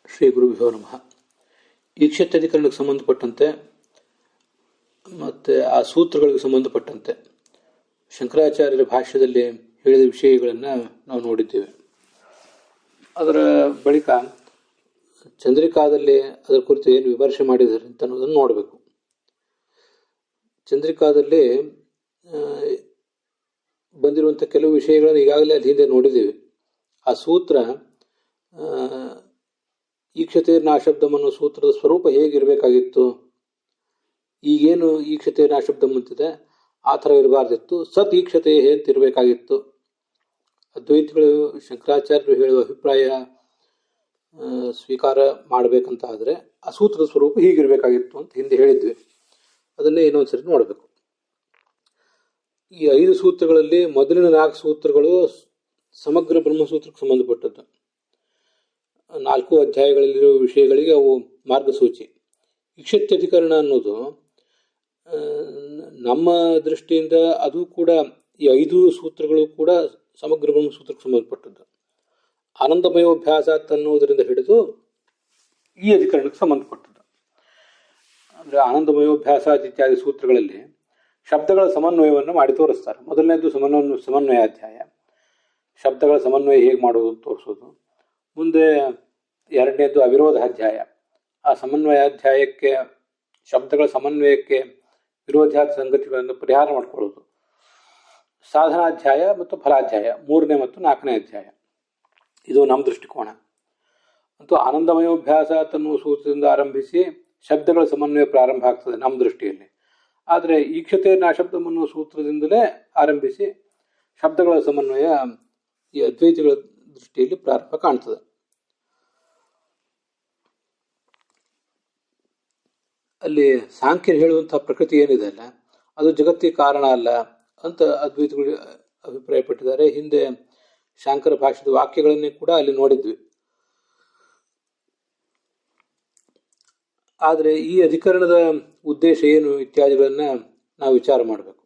ಶ್ರೀ ಗುರುಭ್ಯೋ ನಮಃ. ಈಕ್ಷತ್ಯಧಿಕರಣಕ್ಕೆ ಸಂಬಂಧಪಟ್ಟಂತೆ ಮತ್ತು ಆ ಸೂತ್ರಗಳಿಗೆ ಸಂಬಂಧಪಟ್ಟಂತೆ ಶಂಕರಾಚಾರ್ಯರ ಭಾಷ್ಯದಲ್ಲಿ ಹೇಳಿದ ವಿಷಯಗಳನ್ನು ನಾವು ನೋಡಿದ್ದೇವೆ. ಅದರ ಬಳಿಕ ಚಂದ್ರಿಕಾದಲ್ಲಿ ಅದರ ಕುರಿತು ಏನು ವಿಮರ್ಶೆ ಮಾಡಿದ್ದಾರೆ ಅಂತ ಅನ್ನೋದನ್ನು ನೋಡಬೇಕು. ಚಂದ್ರಿಕಾದಲ್ಲಿ ಬಂದಿರುವಂಥ ಕೆಲವು ವಿಷಯಗಳನ್ನು ಈಗಾಗಲೇ ಅಲ್ಲಿ ಹಿಂದೆ ನೋಡಿದ್ದೇವೆ. ಆ ಸೂತ್ರ ಈಕ್ಷತೆ ನಾಶಬ್ದಂ ಅನ್ನೋ ಸೂತ್ರದ ಸ್ವರೂಪ ಹೇಗಿರಬೇಕಾಗಿತ್ತು, ಈಗೇನು ಈಕ್ಷತೆ ನಾಶಬ್ದಂ ಅಂತಿದೆ ಆ ಥರ ಇರಬಾರ್ದಿತ್ತು, ಸತ್ ಈಕ್ಷತೆ ಅಂತ ಇರಬೇಕಾಗಿತ್ತು. ಅದ್ವೈತಿಗಳು ಶಂಕರಾಚಾರ್ಯರು ಹೇಳುವ ಅಭಿಪ್ರಾಯ ಸ್ವೀಕಾರ ಮಾಡಬೇಕಂತ ಆದರೆ ಆ ಸೂತ್ರದ ಸ್ವರೂಪ ಹೀಗಿರಬೇಕಾಗಿತ್ತು ಅಂತ ಹಿಂದೆ ಹೇಳಿದ್ವಿ. ಅದನ್ನೇ ಇನ್ನೊಂದ್ಸರಿ ನೋಡಬೇಕು. ಈ 5 ಸೂತ್ರಗಳಲ್ಲಿ ಮೊದಲಿನ 4 ಸೂತ್ರಗಳು ಸಮಗ್ರ ಬ್ರಹ್ಮಸೂತ್ರಕ್ಕೆ ಸಂಬಂಧಪಟ್ಟದ್ದು. 4 ಅಧ್ಯಾಯಗಳಲ್ಲಿರುವ ವಿಷಯಗಳಿಗೆ ಅವು ಮಾರ್ಗಸೂಚಿ. ಈಕ್ಷತ್ಯಧಿಕರಣ ಅನ್ನೋದು ನಮ್ಮ ದೃಷ್ಟಿಯಿಂದ ಅದು ಕೂಡ ಈ 5 ಸೂತ್ರಗಳು ಕೂಡ ಸಮಗ್ರ ಬ್ರಹ್ಮಸೂತ್ರಕ್ಕೆ ಸಂಬಂಧಪಟ್ಟದ್ದು. ಆನಂದಮಯೋಭ್ಯಾಸ ಅನ್ನೋದರಿಂದ ಹಿಡಿದು ಈ ಅಧಿಕರಣಕ್ಕೆ ಸಂಬಂಧಪಟ್ಟದ್ದು. ಅಂದರೆ ಆನಂದಮಯೋಭ್ಯಾಸ ಇತ್ಯಾದಿ ಸೂತ್ರಗಳಲ್ಲಿ ಶಬ್ದಗಳ ಸಮನ್ವಯವನ್ನು ಮಾಡಿ ತೋರಿಸ್ತಾರೆ. ಮೊದಲನೇದು ಸಮನ್ವಯಾಧ್ಯಾಯ, ಶಬ್ದಗಳ ಸಮನ್ವಯ ಹೇಗೆ ಮಾಡೋದು ಅಂತ ತೋರಿಸೋದು. ಮುಂದೆ ಎರಡನೇದು ಅವಿರೋಧಾಧ್ಯಾಯ, ಆ ಸಮನ್ವಯಾಧ್ಯಾಯಕ್ಕೆ ಶಬ್ದಗಳ ಸಮನ್ವಯಕ್ಕೆ ವಿರೋಧಾದ ಸಂಗತಿಗಳನ್ನು ಪರಿಹಾರ ಮಾಡಿಕೊಳ್ಳೋದು. ಸಾಧನಾಧ್ಯಾಯ ಮತ್ತು ಫಲಾಧ್ಯಾಯ 3ನೇ ಮತ್ತು 4ನೇ ಅಧ್ಯಾಯ. ಇದು ನಮ್ಮ ದೃಷ್ಟಿಕೋನ. ಅಂತೂ ಆನಂದಮಯೋಭ್ಯಾಸ ಅನ್ನುವ ಸೂತ್ರದಿಂದ ಆರಂಭಿಸಿ ಶಬ್ದಗಳ ಸಮನ್ವಯ ಪ್ರಾರಂಭ ಆಗ್ತದೆ ನಮ್ಮ ದೃಷ್ಟಿಯಲ್ಲಿ. ಆದರೆ ಈಕ್ಷತೆ ನಾಶಬ್ದಂ ಅನ್ನುವ ಸೂತ್ರದಿಂದಲೇ ಆರಂಭಿಸಿ ಶಬ್ದಗಳ ಸಮನ್ವಯ ಈ ಅದ್ವೈತಿಗಳ ದೃಷ್ಟಿಯಲ್ಲಿ ಪ್ರಾರಂಭ ಕಾಣ್ತದೆ. ಅಲ್ಲಿ ಸಾಂಖ್ಯರು ಹೇಳುವಂತಹ ಪ್ರಕೃತಿ ಏನಿದೆ ಅಲ್ಲ, ಅದು ಜಗತ್ತಿಗೆ ಕಾರಣ ಅಲ್ಲ ಅಂತ ಅದ್ವೈತಗಳು ಅಭಿಪ್ರಾಯಪಟ್ಟಿದ್ದಾರೆ. ಹಿಂದೆ ಶಾಂಕರ ಭಾಷ್ಯದ ವಾಕ್ಯಗಳನ್ನೇ ಕೂಡ ಅಲ್ಲಿ ನೋಡಿದ್ವಿ. ಆದರೆ ಈ ಅಧಿಕರಣದ ಉದ್ದೇಶ ಏನು ಇತ್ಯಾದಿಗಳನ್ನ ನಾವು ವಿಚಾರ ಮಾಡಬೇಕು.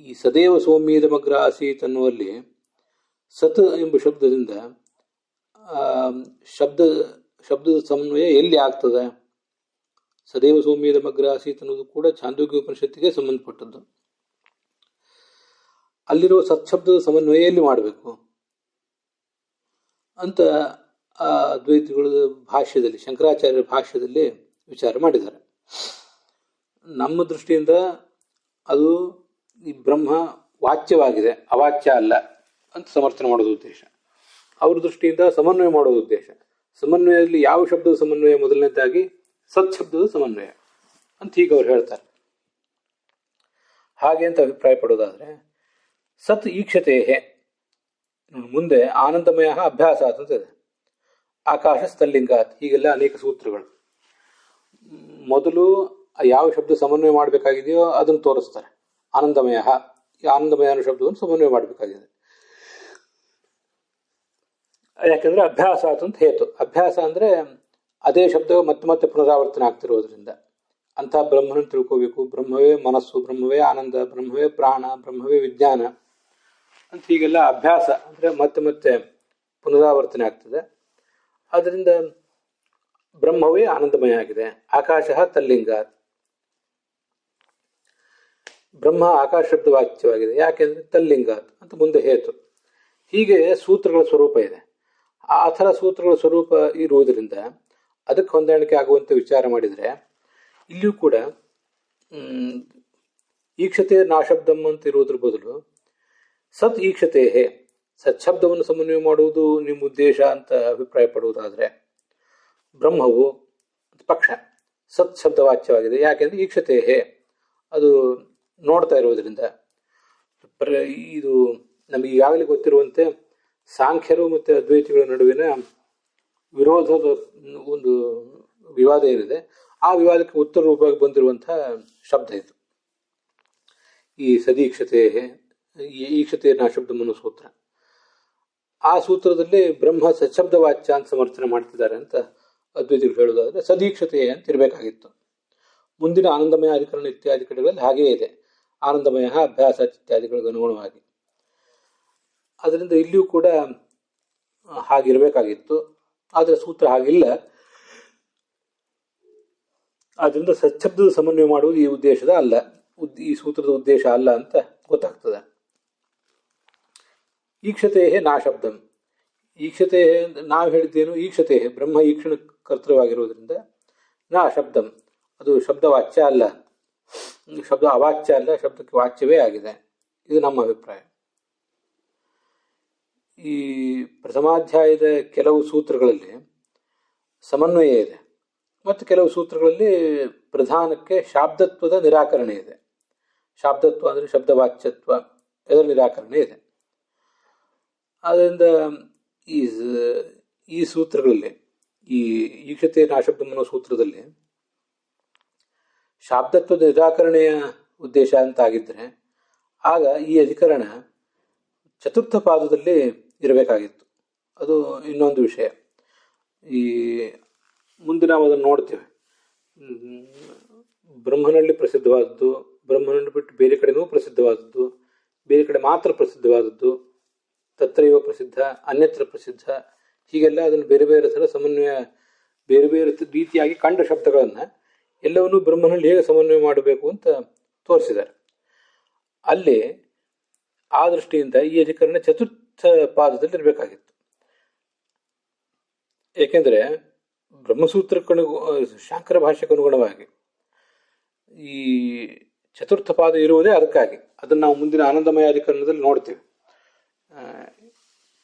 ಈ ಸದೇವ ಸೌಮ್ಯದಮಗ್ರ ಆಸೀತ್ ಅನ್ನುವಲ್ಲಿ ಸತ್ ಎಂಬ ಶಬ್ದದಿಂದ ಶಬ್ದದ ಸಮನ್ವಯ ಎಲ್ಲಿ ಆಗ್ತದೆ? ಸದೇವ ಸೌಮ್ಯದಮಗ್ರ ಆಸೀತ್ ಅನ್ನೋದು ಕೂಡ ಛಾಂದೋಗ್ಯ ಉಪನಿಷತ್ತಿಗೆ ಸಂಬಂಧಪಟ್ಟದ್ದು. ಅಲ್ಲಿರೋ ಸತ್ಶಬ್ದದ ಸಮನ್ವಯ ಎಲ್ಲಿ ಮಾಡಬೇಕು ಅಂತ ಆ ಅದ್ವೈತಗಳ ಭಾಷ್ಯದಲ್ಲಿ, ಶಂಕರಾಚಾರ್ಯರ ಭಾಷ್ಯದಲ್ಲಿ ವಿಚಾರ ಮಾಡಿದ್ದಾರೆ. ನಮ್ಮ ದೃಷ್ಟಿಯಿಂದ ಅದು ಈ ಬ್ರಹ್ಮ ವಾಚ್ಯವಾಗಿದೆ, ಅವಾಚ್ಯ ಅಲ್ಲ ಅಂತ ಸಮರ್ಥನೆ ಮಾಡೋದು ಉದ್ದೇಶ. ಅವ್ರ ದೃಷ್ಟಿಯಿಂದ ಸಮನ್ವಯ ಮಾಡೋದು ಉದ್ದೇಶ. ಸಮನ್ವಯದಲ್ಲಿ ಯಾವ ಶಬ್ದದ ಸಮನ್ವಯ? ಮೊದಲನೇದಾಗಿ ಸತ್ಶಬ್ದದ ಸಮನ್ವಯ ಅಂತ ಹೀಗೆ ಅವ್ರು ಹೇಳ್ತಾರೆ. ಹಾಗೆ ಅಂತ ಅಭಿಪ್ರಾಯ ಪಡೋದಾದ್ರೆ ಸತ್ ಈಕ್ಷತೆ ಮುಂದೆ ಆನಂದಮಯ ಅಭ್ಯಾಸ ಅಂತಂತಿದೆ, ಆಕಾಶ ಸ್ಥಲ್ಲಿಂಗಾತ್, ಹೀಗೆಲ್ಲ ಅನೇಕ ಸೂತ್ರಗಳು. ಮೊದಲು ಯಾವ ಶಬ್ದ ಸಮನ್ವಯ ಮಾಡಬೇಕಾಗಿದೆಯೋ ಅದನ್ನು ತೋರಿಸ್ತಾರೆ. ಆನಂದಮಯ ಅನ್ನೋ ಶಬ್ದವನ್ನು ಸಮನ್ವಯ ಮಾಡಬೇಕಾಗಿದೆ. ಯಾಕಂದ್ರೆ ಅಭ್ಯಾಸ ಅಂತ ಹೇತು. ಅಭ್ಯಾಸ ಅಂದ್ರೆ ಅದೇ ಶಬ್ದ ಮತ್ತೆ ಮತ್ತೆ ಪುನರಾವರ್ತನೆ ಆಗ್ತಿರೋದ್ರಿಂದ ಅಂತಹ ಬ್ರಹ್ಮನನ್ನು ತಿಳ್ಕೋಬೇಕು. ಬ್ರಹ್ಮವೇ ಮನಸ್ಸು, ಬ್ರಹ್ಮವೇ ಆನಂದ, ಬ್ರಹ್ಮವೇ ಪ್ರಾಣ, ಬ್ರಹ್ಮವೇ ವಿಜ್ಞಾನ ಅಂತ ಹೀಗೆಲ್ಲ ಅಭ್ಯಾಸ ಅಂದ್ರೆ ಮತ್ತೆ ಮತ್ತೆ ಪುನರಾವರ್ತನೆ ಆಗ್ತದೆ. ಅದರಿಂದ ಬ್ರಹ್ಮವೇ ಆನಂದಮಯ ಆಗಿದೆ. ಆಕಾಶ ತಲ್ಲಿಂಗ, ಬ್ರಹ್ಮ ಆಕಾಶ ಶಬ್ದ ವಾಚ್ಯವಾಗಿದೆ. ಯಾಕೆಂದ್ರೆ ತಲ್ಲಿಂಗ ಅಂತ ಮುಂದೆ ಹೇತು. ಹೀಗೆ ಸೂತ್ರಗಳ ಸ್ವರೂಪ ಇದೆ. ಆ ಥರ ಸೂತ್ರಗಳ ಸ್ವರೂಪ ಇರುವುದರಿಂದ ಅದಕ್ಕೆ ಹೊಂದಾಣಿಕೆ ಆಗುವಂತೆ ವಿಚಾರ ಮಾಡಿದರೆ ಇಲ್ಲಿಯೂ ಕೂಡ ಈಕ್ಷತೆ ನಾಶಬ್ದಂ ಅಂತ ಇರುವುದ್ರ ಬದಲು ಸತ್ ಈಕ್ಷತೆ, ಸತ್ಶಬ್ದವನ್ನು ಸಮನ್ವಯ ಮಾಡುವುದು ನಿಮ್ಮ ಉದ್ದೇಶ ಅಂತ ಅಭಿಪ್ರಾಯ ಪಡುವುದಾದರೆ ಬ್ರಹ್ಮವು ಪಕ್ಷ ಸತ್ ಶಬ್ದ ವಾಚ್ಯವಾಗಿದೆ. ಯಾಕೆಂದ್ರೆ ಈಕ್ಷತೆ ಅದು ನೋಡ್ತಾ ಇರೋದ್ರಿಂದ. ಇದು ನಮಗೆ ಈಗಾಗಲೇ ಗೊತ್ತಿರುವಂತೆ ಸಾಂಖ್ಯರು ಮತ್ತು ಅದ್ವೈತಿಗಳ ನಡುವಿನ ವಿರೋಧದ ಒಂದು ವಿವಾದ ಏನಿದೆ, ಆ ವಿವಾದಕ್ಕೆ ಉತ್ತರ ರೂಪವಾಗಿ ಬಂದಿರುವಂತಹ ಶಬ್ದ ಇದು ಈ ಸದೀಕ್ಷತೆ, ಈಕ್ಷತೆ ನಾಶಬ್ದಂ ಅನ್ನೋ ಸೂತ್ರ. ಆ ಸೂತ್ರದಲ್ಲಿ ಬ್ರಹ್ಮ ಸತ್ಶಬ್ದ ವಾಚ್ಯ ಅಂತ ಸಮರ್ಥನೆ ಮಾಡ್ತಿದ್ದಾರೆ ಅಂತ ಅದ್ವೈತಿಗಳು ಹೇಳೋದಾದ್ರೆ ಸದೀಕ್ಷತೆ ಅಂತ ಇರಬೇಕಾಗಿತ್ತು. ಮುಂದಿನ ಆನಂದಮಯ ಅಧಿಕರಣ ಇತ್ಯಾದಿ ಕಡೆಗಳಲ್ಲಿ ಹಾಗೇ ಇದೆ, ಆನಂದಮಯ ಅಭ್ಯಾಸ ಇತ್ಯಾದಿಗಳಿಗೆ ಅನುಗುಣವಾಗಿ. ಅದರಿಂದ ಇಲ್ಲಿಯೂ ಕೂಡ ಹಾಗಿರಬೇಕಾಗಿತ್ತು. ಆದರೆ ಸೂತ್ರ ಹಾಗಿಲ್ಲ. ಆದ್ದರಿಂದ ಸಚ್ಛಬ್ದದ ಸಮನ್ವಯ ಮಾಡುವುದು ಈ ಉದ್ದೇಶದ ಅಲ್ಲ, ಈ ಸೂತ್ರದ ಉದ್ದೇಶ ಅಲ್ಲ ಅಂತ ಗೊತ್ತಾಗ್ತದೆ. ಈಕ್ಷತೆ ನಾಶಬ್ದಂ. ಈಕ್ಷತೆ ನಾವು ಹೇಳಿದ್ದೇನು, ಈಕ್ಷತೆ ಬ್ರಹ್ಮ ಈಕ್ಷಣ ಕರ್ತೃವಾಗಿರುವುದರಿಂದ ನಾ ಶಬ್ದಂ, ಅದು ಶಬ್ದವಾಚ್ಯ ಅಲ್ಲ, ಶಬ್ದ ಅವಾಚ್ಯ ಅಲ್ಲ, ಶಬ್ದಕ್ಕೆ ವಾಚ್ಯವೇ ಆಗಿದೆ. ಇದು ನಮ್ಮ ಅಭಿಪ್ರಾಯ. ಈ ಪ್ರಥಮಾಧ್ಯಾಯದ ಕೆಲವು ಸೂತ್ರಗಳಲ್ಲಿ ಸಮನ್ವಯ ಇದೆ ಮತ್ತು ಕೆಲವು ಸೂತ್ರಗಳಲ್ಲಿ ಪ್ರಧಾನಕ್ಕೆ ಶಾಬ್ದತ್ವದ ನಿರಾಕರಣೆ ಇದೆ. ಶಾಬ್ದತ್ವ ಅಂದರೆ ಶಬ್ದವಾಚ್ಯತ್ವ, ಇದರ ನಿರಾಕರಣೆ ಇದೆ. ಆದ್ದರಿಂದ ಈ ಸೂತ್ರಗಳಲ್ಲಿ, ಈ ಈಕ್ಷತೆ ನಾಶಬ್ದಂ ಅನ್ನೋ ಸೂತ್ರದಲ್ಲಿ ಶಾಬ್ದತ್ವದ ನಿರಾಕರಣೆಯ ಉದ್ದೇಶ ಅಂತಾಗಿದ್ದರೆ ಆಗ ಈ ಅಧಿಕರಣ ಚತುರ್ಥ ಪಾದದಲ್ಲಿ ಇರಬೇಕಾಗಿತ್ತು. ಅದು ಇನ್ನೊಂದು ವಿಷಯ. ಈ ಮುಂದೆ ನಾವು ಅದನ್ನು ನೋಡ್ತೇವೆ. ಬ್ರಹ್ಮನಲ್ಲಿ ಪ್ರಸಿದ್ಧವಾದದ್ದು, ಬ್ರಹ್ಮನನ್ನು ಬಿಟ್ಟು ಬೇರೆ ಕಡೆನೂ ಪ್ರಸಿದ್ಧವಾದದ್ದು, ಬೇರೆ ಕಡೆ ಮಾತ್ರ ಪ್ರಸಿದ್ಧವಾದದ್ದು, ತತ್ರೈವ ಪ್ರಸಿದ್ಧ, ಅನ್ಯತ್ರ ಪ್ರಸಿದ್ಧ, ಹೀಗೆಲ್ಲ ಅದನ್ನು ಬೇರೆ ಬೇರೆ ಥರ ಸಮನ್ವಯ, ಬೇರೆ ಬೇರೆ ರೀತಿಯಾಗಿ ಕಂಡ ಶಬ್ದಗಳನ್ನು ಎಲ್ಲವನ್ನೂ ಬ್ರಹ್ಮನಲ್ಲಿ ಹೇಗೆ ಸಮನ್ವಯ ಮಾಡಬೇಕು ಅಂತ ತೋರಿಸಿದ್ದಾರೆ. ಅಲ್ಲಿ ಆ ದೃಷ್ಟಿಯಿಂದ ಈ ಅಧಿಕರಣ ಚತುರ್ಥ ಪಾದದಲ್ಲಿ ಇರಬೇಕಾಗಿತ್ತು. ಏಕೆಂದರೆ ಬ್ರಹ್ಮಸೂತ್ರಕ್ಕನು ಶಾಂಕರ ಭಾಷ್ಯಕ್ಕನುಗುಣವಾಗಿ ಈ ಚತುರ್ಥ ಪಾದ ಇರುವುದೇ ಅದಕ್ಕಾಗಿ. ಅದನ್ನು ನಾವು ಮುಂದಿನ ಆನಂದಮಯ ಅಧಿಕರಣದಲ್ಲಿ ನೋಡ್ತೇವೆ.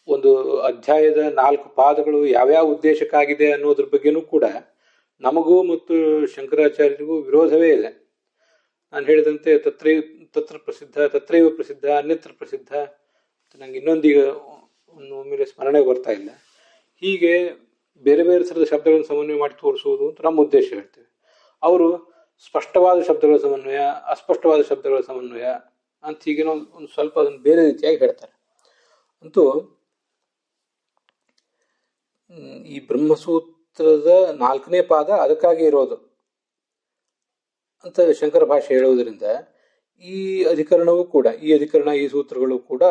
ಒಂದು ಅಧ್ಯಾಯದ 4 ಪಾದಗಳು ಯಾವ್ಯಾವ ಉದ್ದೇಶಕ್ಕಾಗಿದೆ ಅನ್ನೋದ್ರ ಬಗ್ಗೆನೂ ಕೂಡ ನಮಗೂ ಮತ್ತು ಶಂಕರಾಚಾರ್ಯರಿಗೂ ವಿರೋಧವೇ ಇದೆ. ನಾನು ಹೇಳಿದಂತೆ ತತ್ರ ಪ್ರಸಿದ್ಧ, ತತ್ರೈವ ಪ್ರಸಿದ್ಧ, ಅನ್ಯತ್ರ ಪ್ರಸಿದ್ಧ, ನಂಗೆ ಇನ್ನೊಂದೀಗ ಒಮ್ಮೆಲೆ ಸ್ಮರಣೆ ಬರ್ತಾ ಇಲ್ಲ. ಹೀಗೆ ಬೇರೆ ಬೇರೆ ಥರದ ಶಬ್ದಗಳನ್ನು ಸಮನ್ವಯ ಮಾಡಿ ತೋರಿಸುವುದು ಅಂತ ನಮ್ಮ ಉದ್ದೇಶ ಹೇಳ್ತೇವೆ. ಅವರು ಸ್ಪಷ್ಟವಾದ ಶಬ್ದಗಳ ಸಮನ್ವಯ, ಅಸ್ಪಷ್ಟವಾದ ಶಬ್ದಗಳ ಸಮನ್ವಯ ಅಂತ ಹೀಗೇನೋ ಒಂದು ಸ್ವಲ್ಪ ಅದನ್ನು ಬೇರೆ ರೀತಿಯಾಗಿ ಹೇಳ್ತಾರೆ. ಅಂತೂ ಈ ಬ್ರಹ್ಮಸೂತ್ರದ 4ನೇ ಪಾದ ಅದಕ್ಕಾಗಿ ಇರೋದು ಅಂತ ಶಂಕರ ಭಾಷೆ ಹೇಳುವುದರಿಂದ ಈ ಅಧಿಕರಣವೂ ಕೂಡ, ಈ ಅಧಿಕರಣ, ಈ ಸೂತ್ರಗಳು ಕೂಡ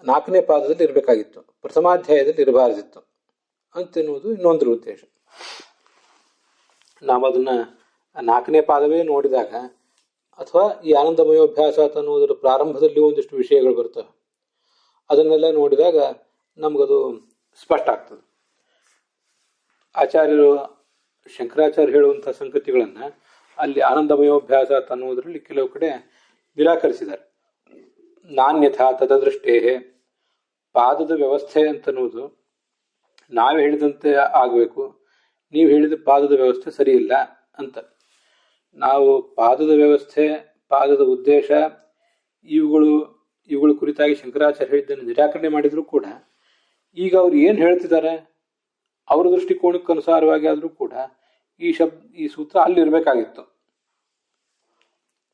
4ನೇ ಪಾದದಲ್ಲಿ ಇರಬೇಕಾಗಿತ್ತು, ಪ್ರಥಮಾಧ್ಯಾಯದಲ್ಲಿ ಇರಬಾರದಿತ್ತು ಅಂತನ್ನುವುದು ಇನ್ನೊಂದರ ಉದ್ದೇಶ. ನಾವು ಅದನ್ನ 4ನೇ ಪಾದವೇ ನೋಡಿದಾಗ, ಅಥವಾ ಈ ಆನಂದಮಯೋಭ್ಯಾಸ ಅನ್ನುವುದರ ಪ್ರಾರಂಭದಲ್ಲಿ ಒಂದಿಷ್ಟು ವಿಷಯಗಳು ಬರ್ತವೆ, ಅದನ್ನೆಲ್ಲ ನೋಡಿದಾಗ ನಮಗದು ಸ್ಪಷ್ಟ ಆಗ್ತದೆ. ಆಚಾರ್ಯರು, ಶಂಕರಾಚಾರ್ಯ ಹೇಳುವಂತಹ ಸಂಗತಿಗಳನ್ನು ಅಲ್ಲಿ ಆನಂದಮಯೋಭ್ಯಾಸ ಅನ್ನುವುದರಲ್ಲಿ ಕೆಲವು ಕಡೆ ನಿರಾಕರಿಸಿದ್ದಾರೆ. ನಾನ್ಯಥಾ ತದದೃಷ್ಟೇ, ಪಾದದ ವ್ಯವಸ್ಥೆ ಅಂತನ್ನುವುದು ನಾವೇ ಹೇಳಿದಂತೆ ಆಗಬೇಕು, ನೀವು ಹೇಳಿದ ಪಾದದ ವ್ಯವಸ್ಥೆ ಸರಿಯಿಲ್ಲ ಅಂತ. ನಾವು ಪಾದದ ವ್ಯವಸ್ಥೆ, ಪಾದದ ಉದ್ದೇಶ, ಇವುಗಳ ಕುರಿತಾಗಿ ಶಂಕರಾಚಾರ್ಯ ಹೇಳಿದ್ದನ್ನು ನಿರಾಕರಣೆ ಮಾಡಿದರೂ ಕೂಡ ಈಗ ಅವ್ರು ಏನು ಹೇಳ್ತಿದ್ದಾರೆ ಅವರ ದೃಷ್ಟಿಕೋನಕ್ಕೆ ಅನುಸಾರವಾಗಿ ಆದರೂ ಕೂಡ ಈ ಸೂತ್ರ ಅಲ್ಲಿರಬೇಕಾಗಿತ್ತು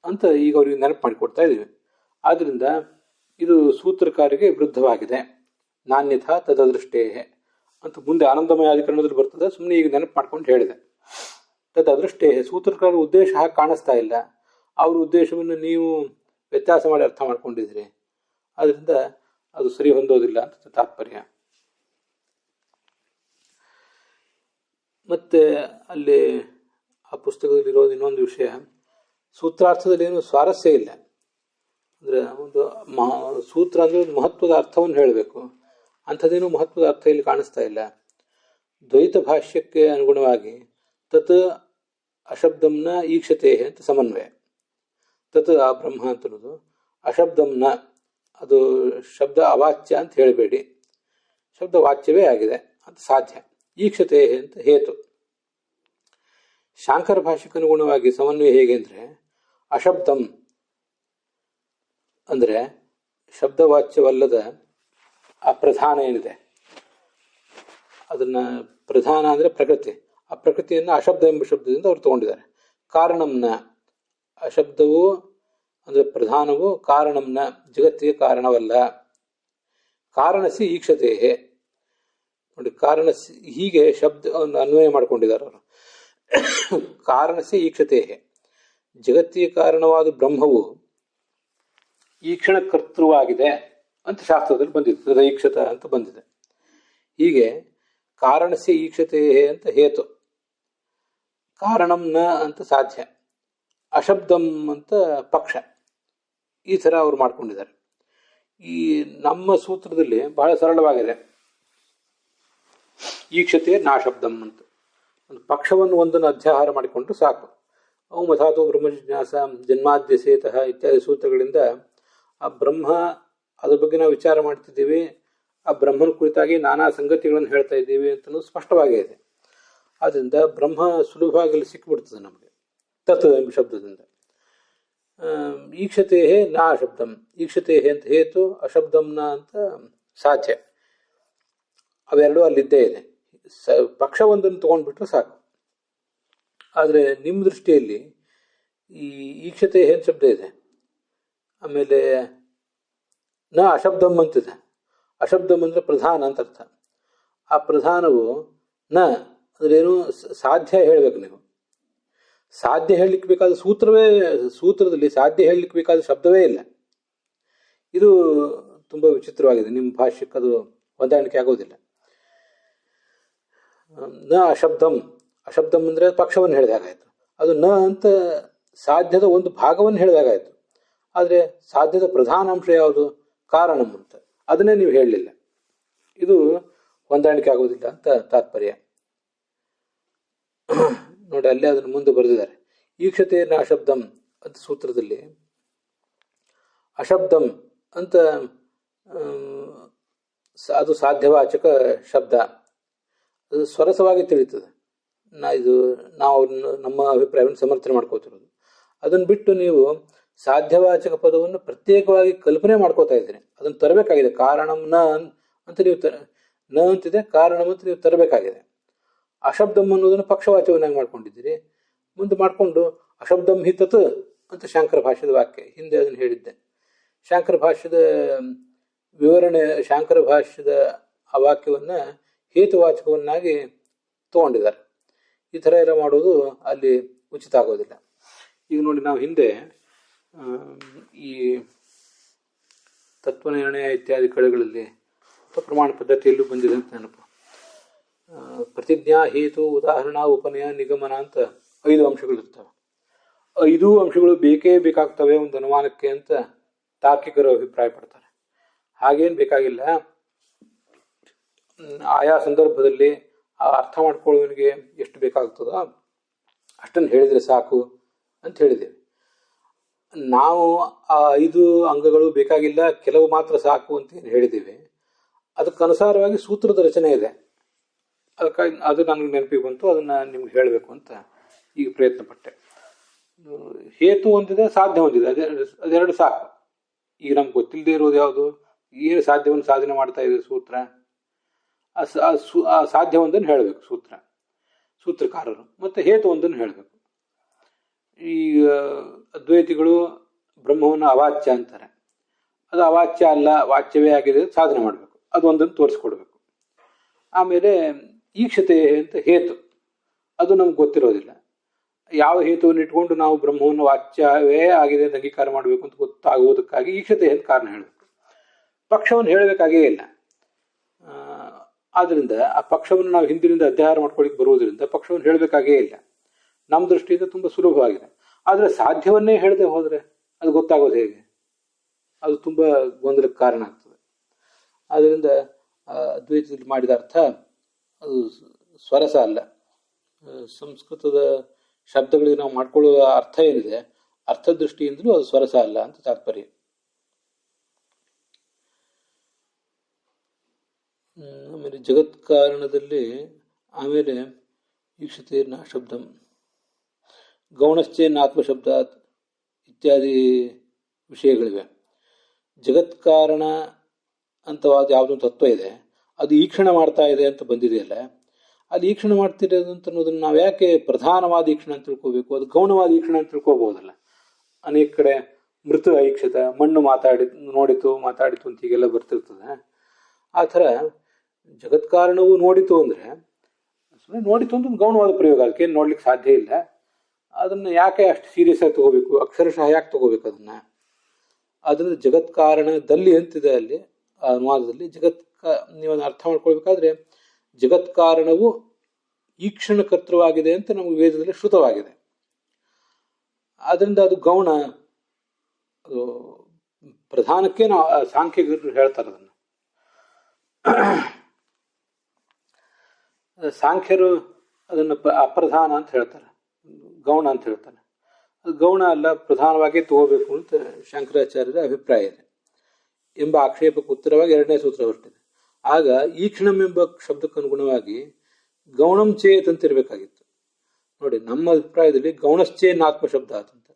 ಅಂತ ಈಗ ಅವ್ರಿಗೆ ನೆನಪು ಮಾಡಿಕೊಡ್ತಾ ಇದ್ದೀವಿ. ಆದ್ದರಿಂದ ಇದು ಸೂತ್ರಕಾರಿಗೆ ವಿರುದ್ಧವಾಗಿದೆ. ನಾನ್ಯಥಾ ತದದೃಷ್ಟೇ ಅಂತ ಮುಂದೆ ಆನಂದಮಯ ಅಧಿಕರಣದಲ್ಲಿ ಬರ್ತದೆ. ಸುಮ್ಮನೆ ಈಗ ನೆನಪು ಮಾಡ್ಕೊಂಡು ಹೇಳಿದೆ. ತದದೃಷ್ಟೇ, ಸೂತ್ರಕಾರ ಉದ್ದೇಶ ಹಾಗೆ ಕಾಣಿಸ್ತಾ ಇಲ್ಲ, ಅವ್ರ ಉದ್ದೇಶವನ್ನು ನೀವು ವ್ಯತ್ಯಾಸ ಮಾಡಿ ಅರ್ಥ ಮಾಡ್ಕೊಂಡಿದ್ದೀರಿ, ಅದರಿಂದ ಅದು ಸರಿ ಹೊಂದೋದಿಲ್ಲ ಅಂತ ತಾತ್ಪರ್ಯ. ಮತ್ತೆ ಅಲ್ಲಿ ಆ ಪುಸ್ತಕದಲ್ಲಿರೋದು ಇನ್ನೊಂದು ವಿಷಯ, ಸೂತ್ರಾರ್ಥದಲ್ಲಿ ಏನು ಸ್ವಾರಸ್ಯ ಇಲ್ಲ. ಅಂದರೆ ಒಂದು ಸೂತ್ರ ಅಂದರೆ ಒಂದು ಮಹತ್ವದ ಅರ್ಥವನ್ನು ಹೇಳಬೇಕು, ಅಂಥದ್ದೇನು ಮಹತ್ವದ ಅರ್ಥ ಇಲ್ಲಿ ಕಾಣಿಸ್ತಾ ಇಲ್ಲ. ದ್ವೈತ ಭಾಷ್ಯಕ್ಕೆ ಅನುಗುಣವಾಗಿ ತತ್ ಅಶಬ್ದಂನ ಈಕ್ಷತೆ ಅಂತ ಸಮನ್ವಯ. ತತ್ ಆ ಬ್ರಹ್ಮ ಅಂತನ್ನೋದು, ಅಶಬ್ದಂನ ಅದು ಶಬ್ದ ಅವಾಚ್ಯ ಅಂತ ಹೇಳಬೇಡಿ, ಶಬ್ದ ವಾಚ್ಯವೇ ಆಗಿದೆ ಅಂತ ಸಾಧ್ಯ. ಈಕ್ಷತೆ ಅಂತ ಹೇತು. ಶಾಂಕರ ಭಾಷೆಗೆ ಅನುಗುಣವಾಗಿ ಸಮನ್ವಯ ಹೇಗೆ ಅಂದರೆ, ಅಶಬ್ದಂ ಅಂದರೆ ಶಬ್ದವಾಚ್ಯವಲ್ಲದ ಆ ಪ್ರಧಾನ ಏನಿದೆ, ಅದನ್ನ ಪ್ರಧಾನ ಅಂದರೆ ಪ್ರಕೃತಿ, ಆ ಪ್ರಕೃತಿಯನ್ನು ಅಶಬ್ದ ಎಂಬ ಶಬ್ದದಿಂದ ಅವರು ತಗೊಂಡಿದ್ದಾರೆ. ಕಾರಣಂನ, ಅಶಬ್ದವು ಅಂದರೆ ಪ್ರಧಾನವು ಕಾರಣಂನ, ಜಗತ್ತಿಗೆ ಕಾರಣವಲ್ಲ. ಕಾರಣಸಿ ಈಕ್ಷತೆ ನೋಡಿ, ಕಾರಣಸಿ ಹೀಗೆ ಶಬ್ದ ಅನ್ವಯ ಮಾಡಿಕೊಂಡಿದ್ದಾರೆ ಅವರು. ಕಾರಣಸಿ ಈಕ್ಷತೆ, ಜಗತ್ತಿಗೆ ಕಾರಣವಾದ ಬ್ರಹ್ಮವು ಈಕ್ಷಣ ಕರ್ತೃವಾಗಿದೆ ಅಂತ ಶಾಸ್ತ್ರದಲ್ಲಿ ಬಂದಿದೆ, ತದೈಕ್ಷತ ಅಂತ ಬಂದಿದೆ. ಹೀಗೆ ಕಾರಣಸ್ಯ ಈಕ್ಷತೆ ಅಂತ ಹೇತು, ಕಾರಣಂ ನ ಅಂತ ಸಾಧ್ಯ, ಅಶಬ್ದಂ ಅಂತ ಪಕ್ಷ. ಈ ಥರ ಅವ್ರು ಮಾಡ್ಕೊಂಡಿದ್ದಾರೆ. ಈ ನಮ್ಮ ಸೂತ್ರದಲ್ಲಿ ಬಹಳ ಸರಳವಾಗಿದೆ. ಈಕ್ಷತೆ ನಾಶಬ್ದಂ ಅಂತ ಒಂದು ಪಕ್ಷವನ್ನು ಒಂದನ್ನು ಅಧ್ಯಾಹಾರ ಮಾಡಿಕೊಂಡು ಸಾಕು. ಅವು ಮಥಾತೋ ಬ್ರಹ್ಮ ಜಿಜ್ಞಾಸ ಜನ್ಮಾದ್ಯಸೇತಃ ಇತ್ಯಾದಿ ಸೂತ್ರಗಳಿಂದ ಆ ಬ್ರಹ್ಮ, ಅದ್ರ ಬಗ್ಗೆ ನಾವು ವಿಚಾರ ಮಾಡ್ತಿದ್ದೀವಿ, ಆ ಬ್ರಹ್ಮನ ಕುರಿತಾಗಿ ನಾನಾ ಸಂಗತಿಗಳನ್ನು ಹೇಳ್ತಾ ಇದ್ದೀವಿ ಅಂತ ಸ್ಪಷ್ಟವಾಗೇ ಇದೆ. ಆದ್ದರಿಂದ ಬ್ರಹ್ಮ ಸುಲಭವಾಗಿ ಸಿಕ್ಕಿಬಿಡ್ತದೆ ನಮಗೆ ತತ್ ಎಂಬ ಶಬ್ದದಿಂದ. ಈಕ್ಷತೆ ನಾ ಅಶಬ್ದಂ, ಈಕ್ಷತೆ ಅಂತ ಹೇತು, ಅಶಬ್ದಂನ ಅಂತ ಸಾಧ್ಯ. ಅವೆರಡೂ ಅಲ್ಲಿದ್ದೇ ಇದೆ. ಪಕ್ಷ ಒಂದನ್ನು ತಗೊಂಡ್ಬಿಟ್ರೆ ಸಾಕು. ಆದರೆ ನಿಮ್ಮ ದೃಷ್ಟಿಯಲ್ಲಿ ಈ ಈಕ್ಷತೆ ಏನು ಶಬ್ದ ಇದೆ, ಆಮೇಲೆ ನ ಅಶಬ್ದಂ ಅಂತಿದೆ. ಅಶಬ್ದಂ ಅಂದರೆ ಪ್ರಧಾನ ಅಂತ ಅರ್ಥ. ಆ ಪ್ರಧಾನವು ನ ಅಂದ್ರೇನು, ಸಾಧ್ಯ ಹೇಳಬೇಕು ನೀವು. ಸಾಧ್ಯ ಹೇಳಲಿಕ್ಕೆ ಬೇಕಾದ ಸೂತ್ರದಲ್ಲಿ ಸಾಧ್ಯ ಹೇಳಲಿಕ್ಕೆ ಬೇಕಾದ ಶಬ್ದವೇ ಇಲ್ಲ. ಇದು ತುಂಬ ವಿಚಿತ್ರವಾಗಿದೆ. ನಿಮ್ಮ ಭಾಷ್ಯಕ್ಕೆ ಅದು ಹೊಂದಾಣಿಕೆ ಆಗೋದಿಲ್ಲ. ನ ಅಶಬ್ದಂ, ಅಶಬ್ದಂ ಅಂದರೆ ಪಕ್ಷವನ್ನು ಹೇಳಿದಾಗಾಯಿತು. ಅದು ನ ಅಂತ ಸಾಧ್ಯದ ಒಂದು ಭಾಗವನ್ನು ಹೇಳಿದಾಗಾಯಿತು. ಆದರೆ ಸಾಧ್ಯದ ಪ್ರಧಾನ ಅಂಶ ಯಾವುದು, ಕಾರಣಂ ಅಂತ, ಅದನ್ನೇ ನೀವು ಹೇಳಲಿಲ್ಲ. ಇದು ಹೊಂದಾಣಿಕೆ ಆಗೋದಿಲ್ಲ ಅಂತ ತಾತ್ಪರ್ಯ. ನೋಡಿ, ಅಲ್ಲೇ ಅದನ್ನು ಮುಂದೆ ಬರೆದಿದ್ದಾರೆ. ಈಕ್ಷತೆ ನ ಅಶಬ್ದಂ ಅಂತ ಸೂತ್ರದಲ್ಲಿ ಅಶಬ್ದಂ ಅಂತ ಅದು ಸಾಧ್ಯವಾಚಕ ಶಬ್ದ, ಅದು ಸ್ವರಸವಾಗಿ ತಿಳಿತದೆ. ನಾವು ನಮ್ಮ ಅಭಿಪ್ರಾಯವನ್ನು ಸಮರ್ಥನೆ ಮಾಡ್ಕೋತಿರೋದು. ಅದನ್ನು ಬಿಟ್ಟು ನೀವು ಸಾಧ್ಯವಾಚಕ ಪದವನ್ನು ಪ್ರತ್ಯೇಕವಾಗಿ ಕಲ್ಪನೆ ಮಾಡ್ಕೋತಾ ಇದ್ದೀರಿ. ಅದನ್ನು ತರಬೇಕಾಗಿದೆ. ಕಾರಣಂ ನ ಅಂತ ನೀವು ನ ಅಂತಿದೆ, ಕಾರಣಂ ಅಂತ ನೀವು ತರಬೇಕಾಗಿದೆ. ಅಶಬ್ದಂ ಅನ್ನೋದನ್ನು ಪಕ್ಷವಾಚ್ಯವನ್ನಾಗಿ ಮಾಡ್ಕೊಂಡಿದ್ದೀರಿ. ಮುಂದೆ ಮಾಡಿಕೊಂಡು ಅಶಬ್ದಂ ಹಿ ತತ್ ಅಂತ ಶಾಂಕರ ಭಾಷ್ಯದ ವಾಕ್ಯ, ಹಿಂದೆ ಅದನ್ನು ಹೇಳಿದ್ದೆ. ಶಾಂಕರ ಭಾಷ್ಯದ ವಿವರಣೆ, ಶಾಂಕರ ಭಾಷ್ಯದ ಆ ವಾಕ್ಯವನ್ನು ಹೇತುವಾಚಕವನ್ನಾಗಿ ತಗೊಂಡಿದ್ದಾರೆ. ಈ ಥರ ಎಲ್ಲ ಮಾಡೋದು ಅಲ್ಲಿ ಉಚಿತ ಆಗೋದಿಲ್ಲ. ಈಗ ನೋಡಿ, ನಾವು ಹಿಂದೆ ಈ ತತ್ವನಿರ್ಣಯ ಇತ್ಯಾದಿ ಕಡೆಗಳಲ್ಲಿ ಪ್ರಮಾಣ ಪದ್ಧತಿಯಲ್ಲೂ ಬಂದಿದೆ ಅಂತ ನೆನಪು. ಪ್ರತಿಜ್ಞಾ, ಹೇತು, ಉದಾಹರಣಾ, ಉಪನಯ, ನಿಗಮನ ಅಂತ 5 ಅಂಶಗಳಿರ್ತವೆ. 5 ಅಂಶಗಳು ಬೇಕೇ ಬೇಕಾಗ್ತವೆ ಒಂದು ಅನುಮಾನಕ್ಕೆ ಅಂತ ತಾರ್ಕಿಕರು ಅಭಿಪ್ರಾಯ ಪಡ್ತಾರೆ. ಹಾಗೇನು ಬೇಕಾಗಿಲ್ಲ. ಆಯಾ ಸಂದರ್ಭದಲ್ಲಿ ಆ ಅರ್ಥ ಮಾಡ್ಕೊಳ್ಳೋವನಿಗೆ ಎಷ್ಟು ಬೇಕಾಗ್ತದೋ ಅಷ್ಟನ್ನು ಹೇಳಿದರೆ ಸಾಕು ಅಂತ ಹೇಳಿದ್ದೇವೆ. ನಾವು ಆ 5 ಅಂಗಗಳು ಬೇಕಾಗಿಲ್ಲ, ಕೆಲವು ಮಾತ್ರ ಸಾಕು ಅಂತ ಹೇಳಿದ್ದೇವೆ. ಅದಕ್ಕನುಸಾರವಾಗಿ ಸೂತ್ರದ ರಚನೆ ಇದೆ. ಅದಕ್ಕಾಗಿ ಅದು ನನಗೆ ನೆನಪಿಗೆ ಬಂತು, ಅದನ್ನು ನಿಮ್ಗೆ ಹೇಳಬೇಕು ಅಂತ ಈಗ ಪ್ರಯತ್ನ ಪಟ್ಟೆ. ಹೇತು ಒಂದಿದೆ, ಸಾಧ್ಯ ಒಂದಿದೆ, ಅದೆರಡು ಸಾಕು. ಈಗ ನಮ್ಗೆ ಗೊತ್ತಿಲ್ಲದೆ ಇರೋದು ಯಾವುದು, ಏನು ಸಾಧ್ಯವನ್ನು ಸಾಧನೆ ಮಾಡ್ತಾ ಇದೆ ಸೂತ್ರ, ಆ ಸಾಧ್ಯ ಒಂದನ್ನು ಹೇಳಬೇಕು ಸೂತ್ರಕಾರರು, ಮತ್ತು ಹೇತು ಒಂದನ್ನು ಹೇಳಬೇಕು. ಈಗ ಅದ್ವೈತಿಗಳು ಬ್ರಹ್ಮವನ್ನು ಅವಾಚ್ಯ ಅಂತಾರೆ. ಅದು ಅವಾಚ್ಯ ಅಲ್ಲ, ವಾಚ್ಯವೇ ಆಗಿದೆ, ಸಾಧನೆ ಮಾಡಬೇಕು, ಅದು ಒಂದನ್ನು ತೋರಿಸ್ಕೊಡ್ಬೇಕು. ಆಮೇಲೆ ಈಕ್ಷತೆ ಅಂತ ಹೇತು, ಅದು ನಮ್ಗೆ ಗೊತ್ತಿರೋದಿಲ್ಲ. ಯಾವ ಹೇತುವನ್ನು ಇಟ್ಕೊಂಡು ನಾವು ಬ್ರಹ್ಮವನ್ನು ವಾಚ್ಯವೇ ಆಗಿದೆ ಅಂತ ಅಂಗೀಕಾರ ಮಾಡಬೇಕು ಅಂತ ಗೊತ್ತಾಗುವುದಕ್ಕಾಗಿ ಈಕ್ಷತೆ ಅಂತ ಕಾರಣ ಹೇಳಬೇಕು. ಪಕ್ಷವನ್ನು ಹೇಳಬೇಕಾಗೇ ಇಲ್ಲ. ಆದ್ದರಿಂದ ಆ ಪಕ್ಷವನ್ನು ನಾವು ಹಿಂದಿನಿಂದ ಅಧ್ಯಾಹಾರ ಮಾಡ್ಕೊಳ್ಳಿಕ್ಕೆ ಬರುವುದರಿಂದ ಪಕ್ಷವನ್ನು ಹೇಳಬೇಕಾಗೇ ಇಲ್ಲ. ನಮ್ಮ ದೃಷ್ಟಿಯಿಂದ ತುಂಬ ಸುಲಭವಾಗಿದೆ. ಆದರೆ ಸಾಧ್ಯವನ್ನೇ ಹೇಳದೆ ಹೋದರೆ ಅದು ಗೊತ್ತಾಗೋದು ಹೇಗೆ? ಅದು ತುಂಬ ಗೊಂದಲಕ್ಕೆ ಕಾರಣ ಆಗ್ತದೆ. ಆದ್ದರಿಂದ ಅದ್ವೈತದಲ್ಲಿ ಮಾಡಿದ ಅರ್ಥ ಅದು ಸ್ವರಸ ಅಲ್ಲ. ಸಂಸ್ಕೃತದ ಶಬ್ದಗಳಿಗೆ ನಾವು ಮಾಡ್ಕೊಳ್ಳುವ ಅರ್ಥ ಏನಿದೆ, ಅರ್ಥದೃಷ್ಟಿಯಿಂದಲೂ ಅದು ಸ್ವರಸ ಅಲ್ಲ ಅಂತ ತಾತ್ಪರ್ಯ. ಆಮೇಲೆ ಜಗತ್ ಕಾರಣದಲ್ಲಿ ಆಮೇಲೆ ಈಕ್ಷತೆಯನ್ನ ಶಬ್ದಂ ಗೌಣಶ್ಚೇನ್ ಆತ್ಮಶಬ್ದಾತ್ ಇತ್ಯಾದಿ ವಿಷಯಗಳಿವೆ. ಜಗತ್ ಕಾರಣ ಅಂತವಾದ ಯಾವುದೊಂದು ತತ್ವ ಇದೆ, ಅದು ಈಕ್ಷಣ ಮಾಡ್ತಾ ಇದೆ ಅಂತ ಬಂದಿದೆಯಲ್ಲ, ಅದು ಈಕ್ಷಣ ಮಾಡ್ತಿರೋದು ಅಂತ ಅನ್ನೋದನ್ನು ನಾವು ಯಾಕೆ ಪ್ರಧಾನವಾದ ಈಕ್ಷಣ ಅಂತ ತಿಳ್ಕೋಬೇಕು? ಅದು ಗೌಣವಾದ ಈಕ್ಷಣ ಅಂತ ತಿಳ್ಕೋಬಹುದಲ್ಲ. ಅನೇಕ ಕಡೆ ಮೃತ ಐಕ್ಷತ, ಮಣ್ಣು ನೋಡಿತು ಮಾತಾಡಿತು ಅಂತ ಹೀಗೆಲ್ಲ ಬರ್ತಿರ್ತದೆ. ಆ ಥರ ಜಗತ್ಕಾರಣವು ನೋಡಿತು ಅಂದರೆ ಸುಮ್ಮನೆ ನೋಡಿತು ಅಂತ ಒಂದು ಗೌಣವಾದ ಪ್ರಯೋಗ, ಅದಕ್ಕೇನು ನೋಡ್ಲಿಕ್ಕೆ ಸಾಧ್ಯ ಇಲ್ಲ. ಅದನ್ನು ಯಾಕೆ ಅಷ್ಟು ಸೀರಿಯಸ್ ಆಗಿ ತಗೋಬೇಕು? ಅಕ್ಷರಶಃ ಯಾಕೆ ತಗೋಬೇಕು ಅದನ್ನು ಜಗತ್ಕಾರಣದಲ್ಲಿ ಅಂತಿದೆ ಅಲ್ಲಿ ಆ ಅನುವಾದದಲ್ಲಿ. ನೀವು ಅರ್ಥ ಮಾಡ್ಕೊಳ್ಬೇಕಾದ್ರೆ ಜಗತ್ಕಾರಣವು ಈಕ್ಷಣ ಕರ್ತೃವಾಗಿದೆ ಅಂತ ನಮಗೆ ವೇದದಲ್ಲಿ ಶ್ರುತವಾಗಿದೆ. ಆದ್ರಿಂದ ಅದು ಗೌಣ, ಅದು ಪ್ರಧಾನಕ್ಕೆ ನಾವು ಸಾಂಖ್ಯರು ಹೇಳ್ತಾರೆ. ಅದನ್ನು ಸಾಂಖ್ಯರು ಅದನ್ನು ಅಪ್ರಧಾನ ಅಂತ ಹೇಳ್ತಾರೆ, ಗೌಣ ಅಂತ ಹೇಳ್ತಾರೆ. ಅದು ಗೌಣ ಅಲ್ಲ, ಪ್ರಧಾನವಾಗಿ ತಗೋಬೇಕು ಅಂತ ಶಂಕರಾಚಾರ್ಯರ ಅಭಿಪ್ರಾಯ ಇದೆ ಎಂಬ ಆಕ್ಷೇಪಕ್ಕೆ ಉತ್ತರವಾಗಿ ಎರಡನೇ ಸೂತ್ರ ಹೊರಟಿದೆ. ಆಗ ಈಕ್ಷಣಂ ಎಂಬ ಶಬ್ದಕ್ಕೆ ಅನುಗುಣವಾಗಿ ಗೌಣಂ ಚೇತ್ ಅಂತ ಇರಬೇಕಾಗಿತ್ತು. ನೋಡಿ, ನಮ್ಮ ಅಭಿಪ್ರಾಯದಲ್ಲಿ ಗೌಣಶ್ಚೇನ್ ಆತ್ಮ ಶಬ್ದ ಆತಂತ.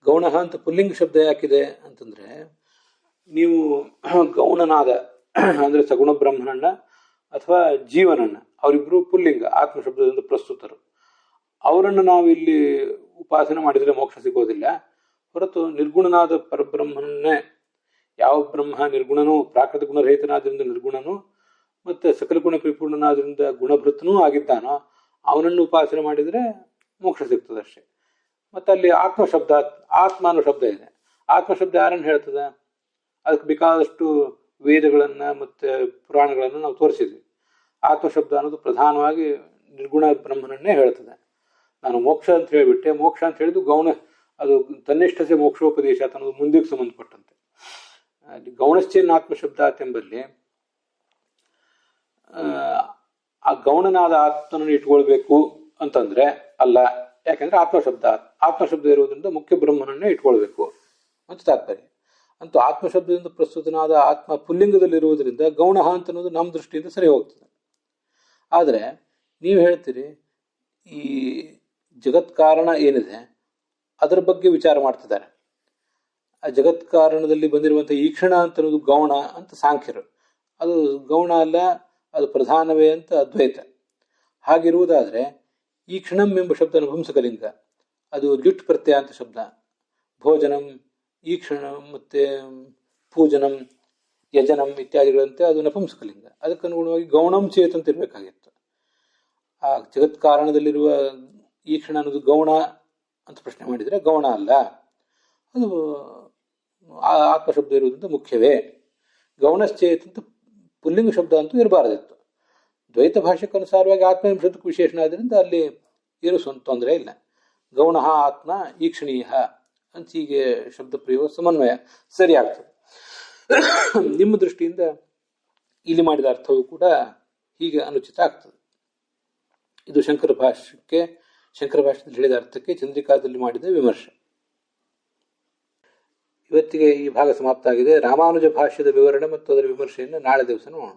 ಗೌಣ ಅಂತ ಪುಲ್ಲಿಂಗ ಶಬ್ದ ಯಾಕಿದೆ ಅಂತಂದ್ರೆ, ನೀವು ಗೌಣನಾದ ಅಂದ್ರೆ ಸಗುಣ ಬ್ರಹ್ಮನನ್ನ ಅಥವಾ ಜೀವನನ್ನ, ಅವರಿಬ್ರು ಪುಲ್ಲಿಂಗ ಆತ್ಮ ಶಬ್ದದಿಂದ ಪ್ರಸ್ತುತರು. ಅವರನ್ನು ನಾವು ಇಲ್ಲಿ ಉಪಾಸನೆ ಮಾಡಿದರೆ ಮೋಕ್ಷ ಸಿಗೋದಿಲ್ಲ. ಹೊರತು ನಿರ್ಗುಣನಾದ ಪರಬ್ರಹ್ಮನನ್ನೇ, ಯಾವ ಬ್ರಹ್ಮ ನಿರ್ಗುಣನೂ, ಪ್ರಾಕೃತ ಗುಣರಹಿತನಾದ್ರಿಂದ ನಿರ್ಗುಣನು, ಮತ್ತೆ ಸಕಲ ಗುಣ ಪರಿಪೂರ್ಣನಾದ್ರಿಂದ ಗುಣಭೃತನೂ ಆಗಿದ್ದಾನೋ ಅವನನ್ನು ಉಪಾಸನೆ ಮಾಡಿದರೆ ಮೋಕ್ಷ ಸಿಗ್ತದೆ ಅಷ್ಟೇ. ಮತ್ತೆ ಅಲ್ಲಿ ಆತ್ಮ ಶಬ್ದ, ಆತ್ಮ ಅನ್ನೋ ಶಬ್ದ ಇದೆ. ಆತ್ಮ ಶಬ್ದ ಯಾರನ್ನು ಹೇಳ್ತದೆ? ಅದಕ್ಕೆ ಬೇಕಾದಷ್ಟು ವೇದಗಳನ್ನ ಮತ್ತೆ ಪುರಾಣಗಳನ್ನು ನಾವು ತೋರಿಸಿದ್ವಿ. ಆತ್ಮ ಶಬ್ದ ಅನ್ನೋದು ಪ್ರಧಾನವಾಗಿ ನಿರ್ಗುಣ ಬ್ರಹ್ಮನನ್ನೇ ಹೇಳ್ತದೆ. ನಾನು ಮೋಕ್ಷ ಅಂತ ಹೇಳಿಬಿಟ್ಟೆ, ಮೋಕ್ಷ ಅಂತ ಹೇಳಿದ್ದು ಗೌಣ, ಅದು ತನ್ನಿಷ್ಠಸೆ ಮೋಕ್ಷೋಪದೇಶ ಅನ್ನೋದು ಮುಂದಕ್ಕೆ ಸಂಬಂಧಪಟ್ಟಂತೆ. ಗೌಣಶ್ಚೇನ್ ಆತ್ಮ ಶಬ್ದ ಎಂಬಲ್ಲಿ ಆ ಗೌಣನಾದ ಆತ್ಮನನ್ನು ಇಟ್ಕೊಳ್ಬೇಕು ಅಂತಂದ್ರೆ ಅಲ್ಲ. ಯಾಕಂದ್ರೆ ಆತ್ಮಶಬ್ದ ಇರುವುದರಿಂದ ಮುಖ್ಯ ಬ್ರಹ್ಮನನ್ನೇ ಇಟ್ಕೊಳ್ಬೇಕು ಅಂತ ತಾತ್ಪರ್ಯ. ಅಂತೂ ಆತ್ಮಶಬ್ದದಿಂದ ಪ್ರಸ್ತುತನಾದ ಆತ್ಮ ಪುಲ್ಲಿಂಗದಲ್ಲಿರುವುದರಿಂದ ಗೌಣ ಅಂತ ಅನ್ನೋದು ನಮ್ಮ ದೃಷ್ಟಿಯಿಂದ ಸರಿ ಹೋಗ್ತದೆ. ಆದರೆ ನೀವು ಹೇಳ್ತೀರಿ ಈ ಜಗತ್ ಕಾರಣ ಏನಿದೆ ಅದರ ಬಗ್ಗೆ ವಿಚಾರ ಮಾಡ್ತಿದ್ದಾರೆ. ಆ ಜಗತ್ ಕಾರಣದಲ್ಲಿ ಬಂದಿರುವಂಥ ಈಕ್ಷಣ ಅಂತ ಅನ್ನೋದು ಗೌಣ ಅಂತ ಸಾಂಖ್ಯರು. ಅದು ಗೌಣ ಅಲ್ಲ, ಅದು ಪ್ರಧಾನವೇ ಅಂತ ಅದ್ವೈತ. ಹಾಗಿರುವುದಾದರೆ ಈ ಕ್ಷಣಂ ಎಂಬ ಶಬ್ದ ನಪುಂಸಕಲಿಂಗ, ಅದು ಲ್ಯುಟ್ ಪ್ರತ್ಯಯ ಅಂತ ಶಬ್ದ. ಭೋಜನಂ, ಈ ಕ್ಷಣ ಮತ್ತೆ ಪೂಜನಂ, ಯಜನಂ ಇತ್ಯಾದಿಗಳಂತೆ ಅದು ನಪುಂಸಕಲಿಂಗ. ಅದಕ್ಕನುಗುಣವಾಗಿ ಗೌಣಂ ಚೇತ್ ಅಂತ ಇರಬೇಕಾಗಿತ್ತು. ಆ ಜಗತ್ ಕಾರಣದಲ್ಲಿರುವ ಈ ಕ್ಷಣ ಅನ್ನೋದು ಗೌಣ ಅಂತ ಪ್ರಶ್ನೆ ಮಾಡಿದರೆ ಗೌಣ ಅಲ್ಲ, ಅದು ಆತ್ಮಶಬ್ದ ಇರುವುದರಿಂದ ಮುಖ್ಯವೇ. ಗೌಣಶ್ಚೇತ್ ಅಂತ ಪುಲ್ಲಿಂಗ ಶಬ್ದ ಅಂತೂ ಇರಬಾರದಿತ್ತು. ದ್ವೈತ ಭಾಷೆಗನುಸಾರವಾಗಿ ಆತ್ಮ ಎಂಬ ಶಬ್ದಕ್ಕೆ ವಿಶೇಷಣ ಆದ್ದರಿಂದ ಅಲ್ಲಿ ಏನು ತೊಂದರೆ ಇಲ್ಲ. ಗೌಣ ಆತ್ಮ ಈಕ್ಷಣೀಯ ಅಂತ ಹೀಗೆ ಶಬ್ದ ಪ್ರಯೋಗ ಸಮನ್ವಯ ಸರಿ ಆಗ್ತದೆ. ನಿಮ್ಮ ದೃಷ್ಟಿಯಿಂದ ಇಲ್ಲಿ ಮಾಡಿದ ಅರ್ಥವೂ ಕೂಡ ಹೀಗೆ ಅನುಚಿತ ಆಗ್ತದೆ. ಇದು ಶಂಕರ ಭಾಷ್ಯದಲ್ಲಿ ಹೇಳಿದ ಅರ್ಥಕ್ಕೆ ಚಂದ್ರಿಕಾದಲ್ಲಿ ಮಾಡಿದ ವಿಮರ್ಶೆ. ಇವತ್ತಿಗೆ ಈ ಭಾಗ ಸಮಾಪ್ತ ಆಗಿದೆ. ರಾಮಾನುಜ ಭಾಷ್ಯದ ವಿವರಣೆ ಮತ್ತು ಅದರ ವಿಮರ್ಶೆಯನ್ನು ನಾಳೆ ದಿವಸ ನೋಡೋಣ.